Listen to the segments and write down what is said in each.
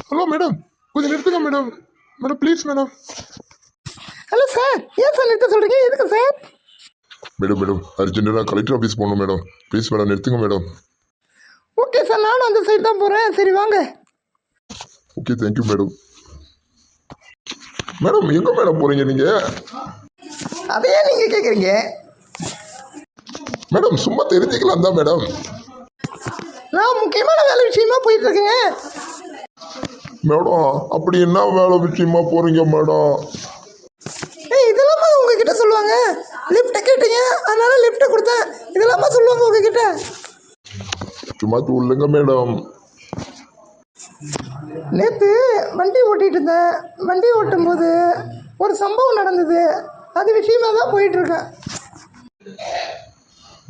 Hello madam, கொஞ்சம் நிறுத்துங்க madam. Madam please madam. Hello sir, ஏன் சார் நிறுத்த சொல்கிறீங்க? எதுக்கு சார்? மேடம் அர்ஜென்ட்டாக கலெக்டர் ஆஃபீஸ் போகணும் மேடம். ப்ளீஸ் மேடம் நிறுத்துங்க மேடம். ஓகே சார், நானும் அந்த சைடு தான் போகிறேன். சரி வாங்க. Okay thank you madam. மேடம் எங்கே மேடம் போகிறீங்க நீங்கள்? அதையே நீங்கள் கேட்குறீங்க? மேடம் சும்மா தெரிஞ்சுக்கலாம் தான் மேடம். நான் முக்கியமான வேலை விஷயமா போயிட்டு இருக்கேங்க. மேடம் அப்படி என்ன வேலை விஷயமா போகிறீங்க மேடம்? இதெல்லாம் உங்ககிட்ட சொல்லுவாங்க. லிஃப்ட்டை கேட்டீங்க, அதனால லிஃப்ட்டை கொடுத்தேன். இதெல்லாமா சொல்லுவாங்க உங்ககிட்ட? சும்மா சொல்லுங்க மேடம். நேற்று வண்டி ஓட்டிகிட்டு இருந்தேன். வண்டி ஓட்டும்போது ஒரு சம்பவம் நடந்தது. அது விஷயமா தான் போயிட்டுருக்கேன்.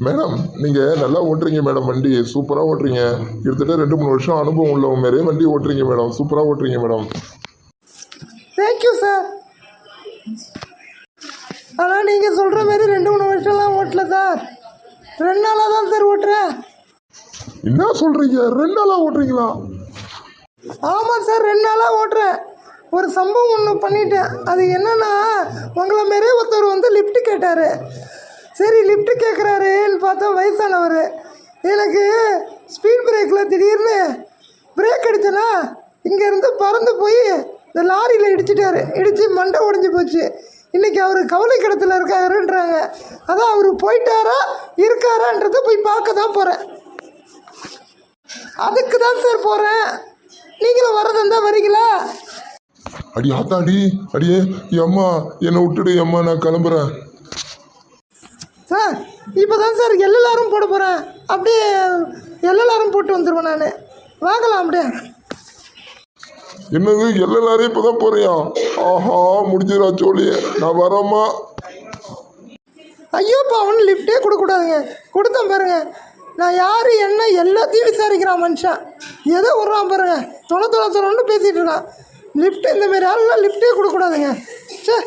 மேடம் நீங்கள் நல்லா ஓட்டுறீங்க மேடம். வண்டி சூப்பராக ஓட்டுறீங்க. கிட்டத்தட்ட 2-3 வருஷம் அனுபவம் உள்ளவங்க மாரியே வண்டி ஓட்டுறீங்க மேடம். சூப்பராக ஓட்டுறீங்க மேடம். Thank you sir. ஆனால் நீங்கள் சொல்கிற மாரி 2-3 வருஷம்லாம் ஓட்டல சார். 2 நாளாக தான் சார் ஓட்டுறேன். என்ன சொல்கிறீங்க? 2 நாளாக ஓட்டுறீங்களா? ஆமாம் சார், 2 நாளாக ஓட்டுறேன். ஒரு சம்பவம் ஒன்று பண்ணிட்டேன். அது என்னென்னா, உங்களை மாரியே ஒருத்தர் வந்து லிஃப்ட்டு கேட்டார். சரி லிஃப்ட்டு கேட்குறாருன்னு பார்த்தா வயசானவர். எனக்கு ஸ்பீட் பிரேக்கில் திடீர்னு பிரேக் அடித்தேன்னா இங்கேருந்து பறந்து போய் இந்த லாரியில் இடிச்சிட்டாரு. இடித்து மண்டை உடஞ்சி போச்சு. இன்றைக்கி அவர் கவலை கிடத்தில் இருக்காருன்றாங்க. அதான் அவர் போயிட்டாரா இருக்காரான்றதை போய் பார்க்க தான் போகிறேன். அதுக்கு தான் சார் போகிறேன். நீங்களும் வரதா வரீங்களா? அடி ஆத்தாடி, அடியே அம்மா என்னை விட்டுடு அம்மா, நான் கிளம்புறேன். சார் இப்போ தான் சார் எல்லோரும் போட போகிறேன். அப்படியே எல்லோரும் போட்டு வந்துடுவேன் நான். வாங்கலாம் அப்படியே. என்னது எல்லாரும் இப்போ தான் போறியா? ஆஹா முடிஞ்சிடா சோழி, நான் வரேம்மா. ஐயோப்பா அவனு லிஃப்ட்டே கொடுக்கக்கூடாதுங்க. கொடுத்தேன் பாருங்க. நான் யார் என்ன எல்லாத்தையும் விசாரிக்கிறான் மனுஷன். எதோ விட்றான் பாருங்க. தொலைன்னு பேசிகிட்டு இருக்கான். லிஃப்ட்டு இந்தமாரி ஆளுலாம் லிஃப்ட்டே கொடுக்கக்கூடாதுங்க. சே